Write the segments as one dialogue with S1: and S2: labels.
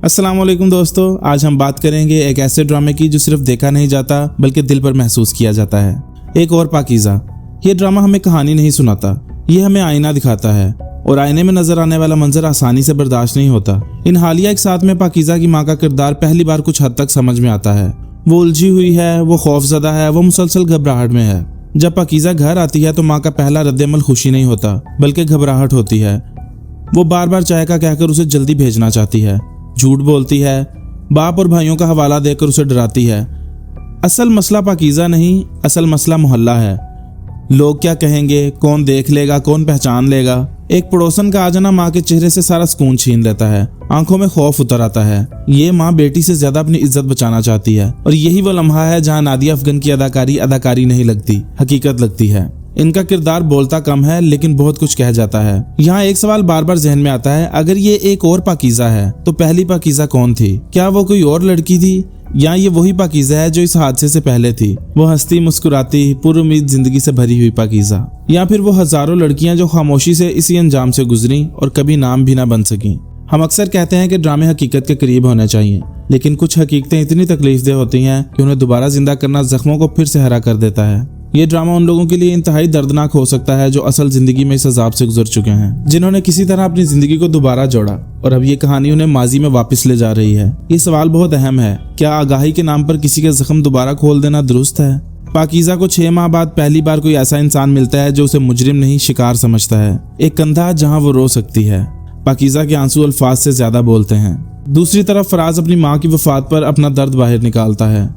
S1: अस्सलाम वालेकुम दोस्तों, आज हम बात करेंगे एक ऐसे ड्रामे की जो सिर्फ देखा नहीं जाता बल्कि दिल पर महसूस किया जाता है। एक और पाकीज़ा। ये ड्रामा हमें कहानी नहीं सुनाता, ये हमें आईना दिखाता है और आईने में नजर आने वाला मंजर आसानी से बर्दाश्त नहीं होता। इन हालिया एक साथ में पाकीज़ा की माँ का किरदार पहली बार कुछ हद तक समझ में आता है। वो उलझी हुई है, वो खौफजदा है, वो मुसलसल घबराहट में है। जब पाकीज़ा घर आती है तो माँ का पहला रद्देमल खुशी नहीं होता बल्कि घबराहट होती है। वो बार बार चाय का कहकर उसे जल्दी भेजना चाहती है, झूठ बोलती है, बाप और भाइयों का हवाला देकर उसे डराती है। असल मसला पाकीज़ा नहीं, असल मसला मोहल्ला है। लोग क्या कहेंगे, कौन देख लेगा, कौन पहचान लेगा। एक पड़ोसन का आ जाना माँ के चेहरे से सारा सुकून छीन लेता है, आंखों में खौफ उतर आता है। ये माँ बेटी से ज्यादा अपनी इज्जत बचाना चाहती है और यही वो लम्हा है जहाँ नादिया अफगन की अदाकारी नहीं लगती, हकीकत लगती है। इनका किरदार बोलता कम है लेकिन बहुत कुछ कह जाता है। यहाँ एक सवाल बार बार जहन में आता है, अगर ये एक और पाकीज़ा है तो पहली पाकीज़ा कौन थी? क्या वो कोई और लड़की थी या ये वही पाकीज़ा है जो इस हादसे से पहले थी? वो हंसती मुस्कुराती पुरुम्मीद जिंदगी से भरी हुई पाकीज़ा, या फिर वो हजारों लड़कियां जो खामोशी से इसी अंजाम से गुजरी और कभी नाम भी ना बन सकी। हम अक्सर कहते हैं कि ड्रामे हकीकत के करीब होने चाहिए, लेकिन कुछ हकीकतें इतनी तकलीफदेह होती हैं कि उन्हें दोबारा जिंदा करना जख्मों को फिर से हरा कर देता है। ये ड्रामा उन लोगों के लिए इंतहाई दर्दनाक हो सकता है जो असल जिंदगी में इस अजाब से गुजर चुके हैं, जिन्होंने किसी तरह अपनी जिंदगी को दोबारा जोड़ा और अब ये कहानी उन्हें माजी में वापस ले जा रही है। ये सवाल बहुत अहम है, क्या आगाही के नाम पर किसी के जख्म दोबारा खोल देना दुरुस्त है? पाकीज़ा को 6 माह बाद पहली बार कोई ऐसा इंसान मिलता है जो उसे मुजरिम नहीं शिकार समझता है। एक कंधा जहाँ वो रो सकती है। पाकीज़ा के आंसू अल्फाज से ज्यादा बोलते हैं। दूसरी तरफ फराज अपनी माँ की वफात पर अपना दर्द बाहर निकालता है।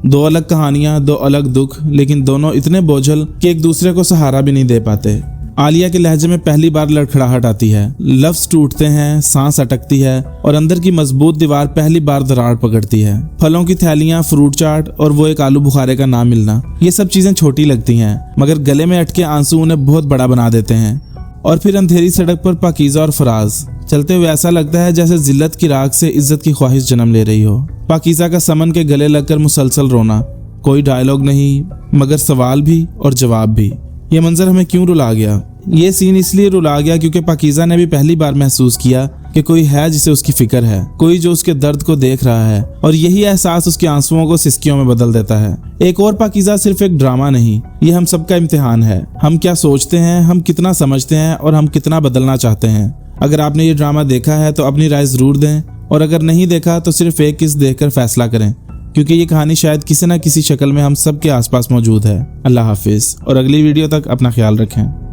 S1: 2 अलग कहानियां, 2 अलग दुख, लेकिन दोनों इतने बोझल कि एक दूसरे को सहारा भी नहीं दे पाते। आलिया के लहजे में पहली बार लड़खड़ाहट आती है, लफ्ज टूटते हैं, सांस अटकती है और अंदर की मजबूत दीवार पहली बार दरार पकड़ती है। फलों की थैलियां, फ्रूट चाट और वो एक आलू बुखारे का ना मिलना, ये सब चीजें छोटी लगती हैं मगर गले में अटके आंसू उन्हें बहुत बड़ा बना देते हैं। और फिर अंधेरी सड़क पर पाकीज़ा और फराज चलते हुए ऐसा लगता है जैसे जिल्लत की राख से इज्जत की ख्वाहिश जन्म ले रही हो। पाकीज़ा का समन के गले लगकर मुसलसल रोना, कोई डायलॉग नहीं मगर सवाल भी और जवाब भी। ये मंजर हमें क्यों रुला गया? ये सीन इसलिए रुला गया क्योंकि पाकीज़ा ने भी पहली बार महसूस किया कि कोई है जिसे उसकी फिक्र है, कोई जो उसके दर्द को देख रहा है, और यही एहसास उसके आंसुओं को सिसकियों में बदल देता है। एक और पाकीज़ा सिर्फ एक ड्रामा नहीं, ये हम सबका इम्तिहान है। हम क्या सोचते हैं, हम कितना समझते हैं और हम कितना बदलना चाहते हैं। अगर आपने ये ड्रामा देखा है तो अपनी राय जरूर दें, और अगर नहीं देखा तो सिर्फ एक किस्त देखकर फैसला करें, क्योंकि ये कहानी शायद किसी न किसी शक्ल में हम सब के आसपास मौजूद है। अल्लाह हाफिज और अगली वीडियो तक अपना ख्याल रखें।